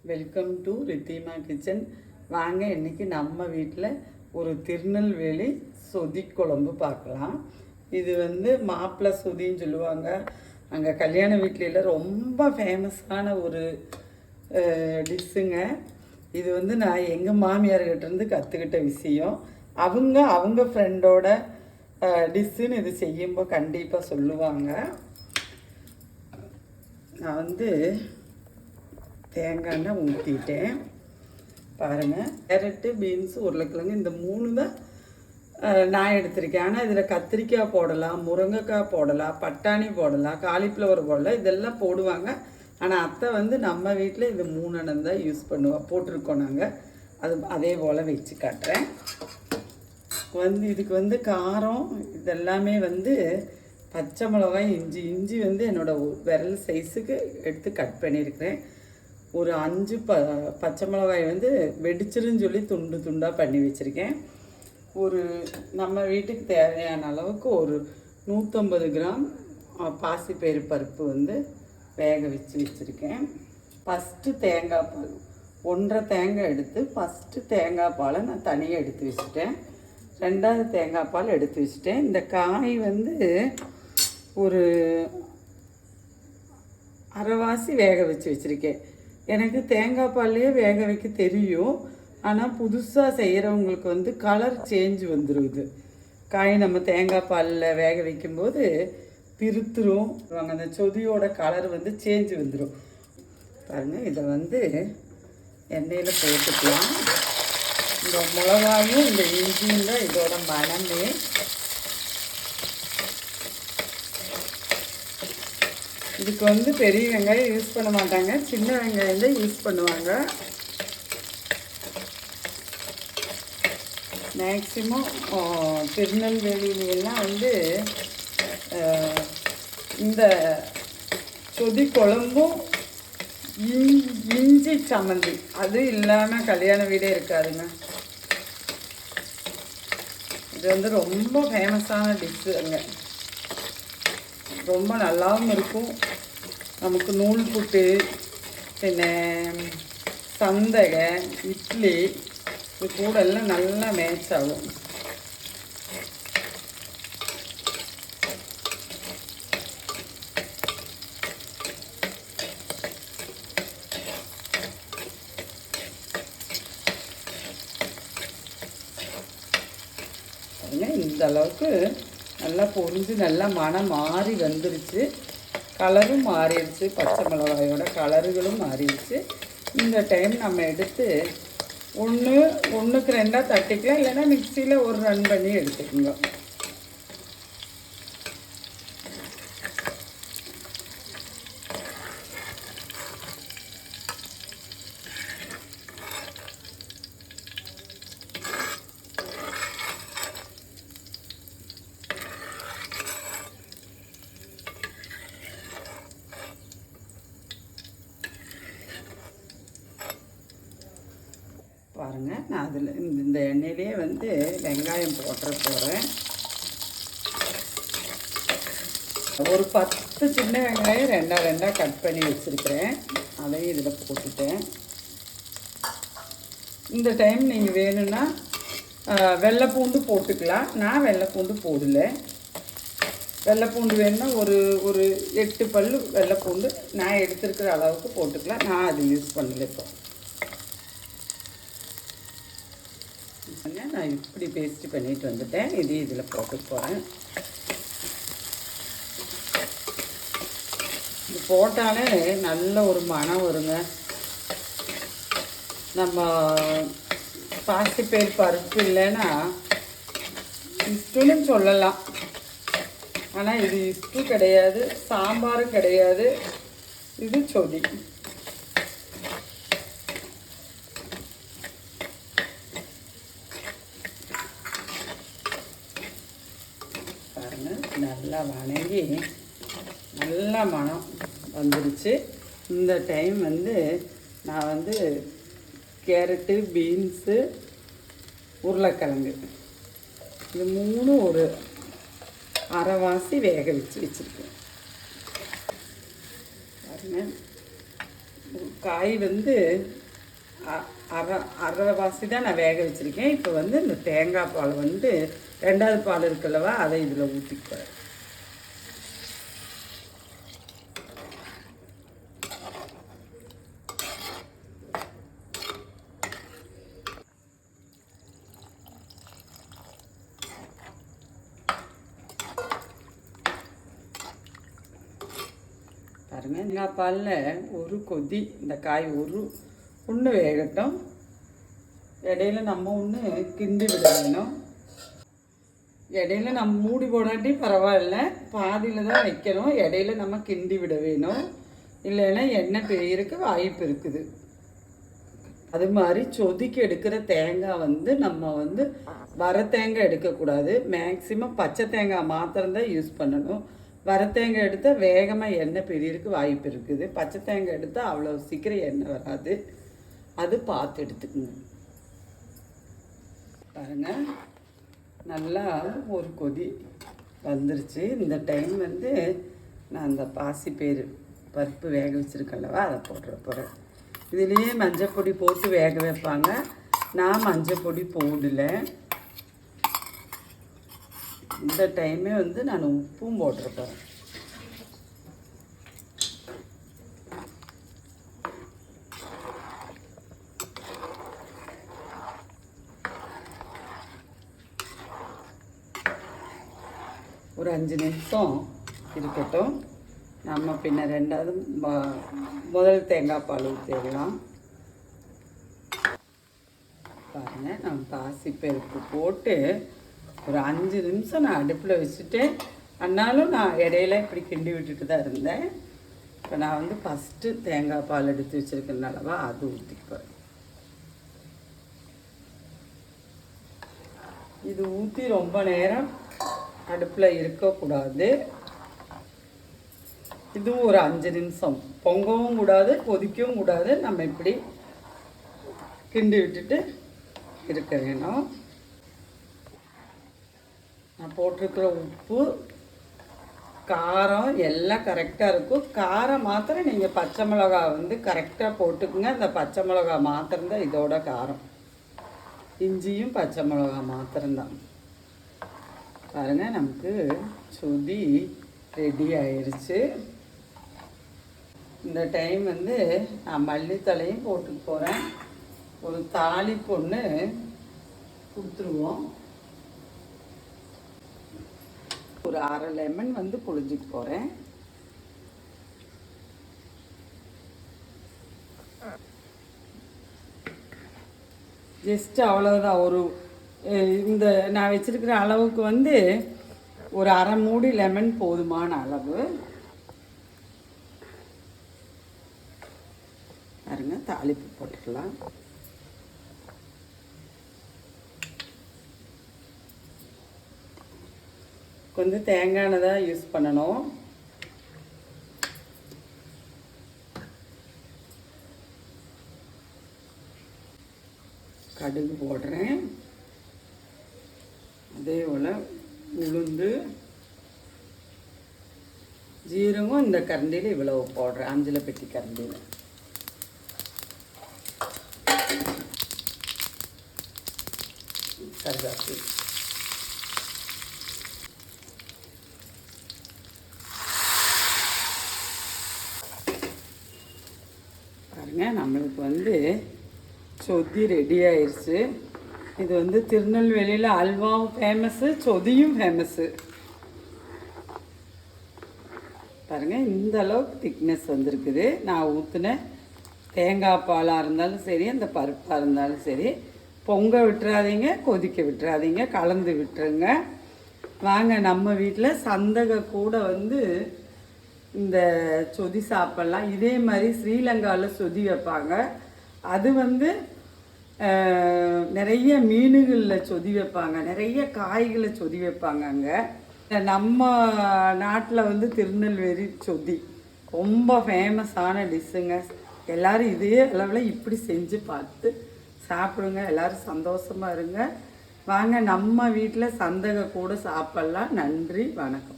Welcome to Ridhima kitchen. வாங்க இன்றைக்கி நம்ம வீட்டில் ஒரு திருநெல்வேலி சொதி குழம்பு பார்க்கலாம். இது மாப்பிள்ளை சொதின்னு சொல்லுவாங்க. அங்கே கல்யாண வீட்லையில் ரொம்ப ஃபேமஸான ஒரு டிஷ்ஷுங்க. இது நான் எங்கள் மாமியார்கிட்டேருந்து கற்றுக்கிட்ட விஷயம். அவங்க ஃப்ரெண்டோட டிஷ்ஷுன்னு இது செய்யும்போது கண்டிப்பாக சொல்லுவாங்க. நான் தேங்காய் எண்ணெய் ஊற்றிட்டேன். பாருங்கள், கேரட்டு, பீன்ஸு, உருளைக்கிழங்கு இந்த 3 தான் நான் எடுத்திருக்கேன். ஆனால் இதில் கத்திரிக்காய் போடலாம், முருங்கைக்காய் போடலாம், பட்டாணி போடலாம், காலிஃப்ளவர் போடலாம், இதெல்லாம் போடுவாங்க. ஆனால் அத்தை நம்ம வீட்டில் இது 3 எண்ணம் தான் யூஸ் போட்டிருக்கோம் நாங்கள். அதே போல் வச்சு காட்டுறேன். இதுக்கு காரம் இதெல்லாமே பச்சை மிளகாய், இஞ்சி என்னோடய விரல் சைஸுக்கு எடுத்து கட் பண்ணியிருக்கிறேன். ஒரு 5 பச்சை மிளகாய் வெடிச்சிருன்னு சொல்லி துண்டு துண்டாக பண்ணி வச்சுருக்கேன். நம்ம வீட்டுக்கு தேவையான அளவுக்கு ஒரு 150 கிராம் பாசிப்பயிறு பருப்பு வேக வச்சுருக்கேன். ஃபஸ்ட்டு தேங்காய் பால் 1.5 தேங்காய் எடுத்து ஃபஸ்ட்டு தேங்காய் பாலை நான் தனியாக எடுத்து வச்சுட்டேன். 2வது தேங்காய் பால் எடுத்து வச்சுட்டேன். இந்த காய் ஒரு அரைவாசி வேக வச்சுருக்கேன். எனக்கு தேங்காய் பால்லையே வேக வைக்க தெரியும். ஆனால் புதுசாக செய்கிறவங்களுக்கு கலர் சேஞ்ச் வந்துடும். காய் நம்ம தேங்காய் பாலில் வேக வைக்கும்போது பிரித்துரும். அந்த சொதியோட கலர் சேஞ்ச் வந்துடும். பாருங்கள், இதை எண்ணெயில் போட்டுக்கலாம். இந்த மிளகாயும் இந்த இஞ்சியும் தான் இதோட மணமே. இதுக்கு பெரிய வெங்காயம் யூஸ் பண்ண மாட்டாங்க, சின்ன வெங்காயம் தான் யூஸ் பண்ணுவாங்க. மேக்சிமம் திருநெல்வேலியிலாம் இந்த சொதி குழம்பும் இஞ்சி சம்மந்தி அது இல்லாமல் கல்யாண வீடே இருக்காதுங்க. இது ரொம்ப ஃபேமஸான டிஷ்ஷு. அங்கே ரொம்ப நல்லாவும் இருக்கும். நமக்கு நூல் புட்டு, பின்ன சந்தகை, இட்லி இது கூட எல்லாம் நல்லா மேட்ச் ஆகும். இந்த அளவுக்கு நல்லா பொரிஞ்சு நல்லா மனம் மாறி வந்துருச்சு. கலரும் மாறிடுச்சு, பச்சை மிளகாயோட கலருகளும் மாறிடுச்சு. இந்த டைம் நம்ம எடுத்து ஒன்றுக்கு 2 தட்டிக்கலாம், இல்லைன்னா மிக்சியில் ஒரு ரன் பண்ணி எடுத்துக்கோங்க. பாருங்கள், நான் அதில் இந்த எண்ணெயிலே வெங்காயம் போட்டுற போகிறேன். ஒரு 10 சின்ன வெங்காயம் 2 கட் பண்ணி வச்சுருக்கிறேன். அதையும் இதில் போட்டுட்டேன். இந்த டைம் நீங்கள் வேணும்னா வெள்ளைப்பூண்டு போட்டுக்கலாம். நான் வெள்ளைப்பூண்டு போடல. வெள்ளைப்பூண்டு வேணும்னா ஒரு 8 பல் வெள்ளைப்பூண்டு நான் எடுத்துருக்கிற அளவுக்கு போட்டுக்கலாம். நான் அது யூஸ் பண்ணல. இப்போ நான் இப்படி பேஸ்ட் பண்ணிட்டு வந்துட்டேன். இதில் போட்டு போகிறேன். இது போட்டாலே நல்ல ஒரு மனம் வருங்க. நம்ம பாசிப்பயிறு பருப்பு இல்லைன்னா இஷ்டுன்னு சொல்லலாம். ஆனால் இது இஷ்டு கிடையாது, சாம்பார் கிடையாது, இது சொதி. நல்லா வணங்கி நல்லா மனம் வந்துடுச்சு. இந்த டைம் நான் கேரட்டு, பீன்ஸு, உருளைக்கிழங்கு இது 3 ஒரு அரைவாசி வேக வச்சுருக்கேன். பாருங்கள், காய் வந்து அரைவாசி தான் நான் வேக வச்சுருக்கேன். இப்போ வந்து இந்த தேங்காய் பால் வந்து 2வது பால் இருக்குல்லவா, அதை இதில் ஊற்றிக்குவேன். பாருங்கள், தேங்காய் பாலில் ஒரு கொதி இந்த காய் ஒன்று வேகட்டும். இடையில நம்ம ஒன்று கிண்டி விட வேணும். இடையில நம்ம மூடி போடாட்டி பரவாயில்ல, பாதியில் தான் வைக்கணும். இடையில நம்ம கிண்டி விட வேணும், இல்லைன்னா எண்ணெய் பெய்யறதுக்கு வாய்ப்பு இருக்குது. அது மாதிரி சொதிக்கு எடுக்கிற தேங்காய் வந்து நம்ம வந்து வர தேங்காய் எடுக்கக்கூடாது. மேக்சிமம் பச்சை தேங்காய் மாத்திரம்தான் யூஸ் பண்ணணும். வர தேங்காய் எடுத்தால் வேகமாக எண்ணெய் பிரியறதுக்கு வாய்ப்பு இருக்குது. பச்சை தேங்காய் எடுத்தால் அவ்வளோ சீக்கிரம் எண்ணெய் வராது. அது பார்த்து எடுத்துக்குங்க. பாருங்கள், நல்லா ஒரு கொதி வந்துருச்சு. இந்த டைம் வந்து நான் அந்த பருப்பு வேக வச்சுருக்கல்லவா, அதை போட்டுற போகிறேன். இதுலேயே மஞ்சள் பொடி போட்டு வேக வைப்பாங்க. நான் மஞ்சள் பொடி போடலை. இந்த டைமே வந்து நான் உப்பும் போட்டிருப்பேன். ஒரு 5 நிமிஷம் இருக்கட்டும். நம்ம பின்ன 2வது முதல் தேங்காய் பால் ஊற்றிடலாம். பாருங்கள், நம்ம பாசிப்பருப்பு போட்டு ஒரு 5 நிமிஷம் நான் அடுப்பில் வச்சுட்டு, ஆனாலும் நான் இடையில இப்படி கிண்டி விட்டுட்டு தான் இருந்தேன். இப்போ நான் வந்து ஃபஸ்ட்டு தேங்காய் பால் எடுத்து வச்சுருக்கனாலவா அது ஊற்றிக்குவேன். இது ஊற்றி ரொம்ப நேரம் அடுப்பில் இருக்கக்கூடாது. இதுவும் ஒரு 5 நிமிஷம் பொங்கவும் கூடாது, கொதிக்கவும் கூடாது. நம்ம இப்படி கிண்டி விட்டுட்டு இருக்க வேணும். நான் போட்டிருக்கிற உப்பு காரம் எல்லாம் கரெக்டாக இருக்கும். காரம் மாத்திரம் நீங்கள் பச்சை மிளகா வந்து கரெக்டாக போட்டுக்குங்க. அந்த பச்சை மிளகா மாத்திரம்தான் இதோட காரம். இஞ்சியும் பச்சை மிளகா மாத்திரம்தான். பாருங்கள், நமக்கு சொதி ரெடி ஆயிடுச்சு. இந்த டைம் வந்து நான் மல்லித்தலையும் போட்டுக்க போகிறேன். ஒரு தாளிப்பு ஒன்று கொடுத்துருவோம். ஒரு 1/2 லெமன் வந்து புழிஞ்சிக்க போகிறேன். ஜஸ்ட் அவ்வளோதான். இந்த நான் வச்சுருக்கிற அளவுக்கு வந்து ஒரு 1/2 மூடி லெமன் போதுமான அளவு. பாருங்க, தாளிப்பு போட்டுக்கலாம். கொஞ்சம் தேங்காய் எண்ணெய் தான் யூஸ் பண்ணணும். கடுகு போடுறேன். அதே போல் உளுந்து, ஜீரகம் இந்த கரண்டியில் இவ்வளவு போடுறேன். 5 பெட்டி கரண்டியில். கருவேப்பிலை. பாருங்க, நம்மளுக்கு வந்து சொதி ரெடி ஆயிடுச்சு. இது வந்து திருநெல்வேலியில் அல்வாவும் ஃபேமஸ்ஸு, சொதியும் ஃபேமஸ்ஸு. பாருங்கள், இந்த அளவுக்கு திக்னஸ் வந்திருக்குது. நான் ஊற்றின தேங்காய் பாலாக இருந்தாலும் சரி, அந்த பருப்பாக இருந்தாலும் சரி, பொங்க விட்டுறாதீங்க, கொதிக்க விட்டுறாதீங்க, கலந்து விட்டுருங்க. வாங்க, நம்ம வீட்டில் சந்தக கூட வந்து இந்த சொதி சாப்பிட்லாம். இதே மாதிரி ஸ்ரீலங்காவில் சொதி வைப்பாங்க. அது வந்து நிறைய மீனுகளில் சொதி வைப்பாங்க, நிறைய காய்களை சொதி வைப்பாங்க. அங்கே நம்ம நாட்டில் வந்து திருநெல்வேலி சொதி ரொம்ப ஃபேமஸான டிஷ்ஷுங்க. எல்லோரும் இதே அளவில் இப்படி செஞ்சு பார்த்து சாப்பிடுங்க. எல்லோரும் சந்தோஷமாக இருங்க. வாங்க, நம்ம வீட்டில் சந்தக கூட சாப்பிட்லாம். நன்றி, வணக்கம்.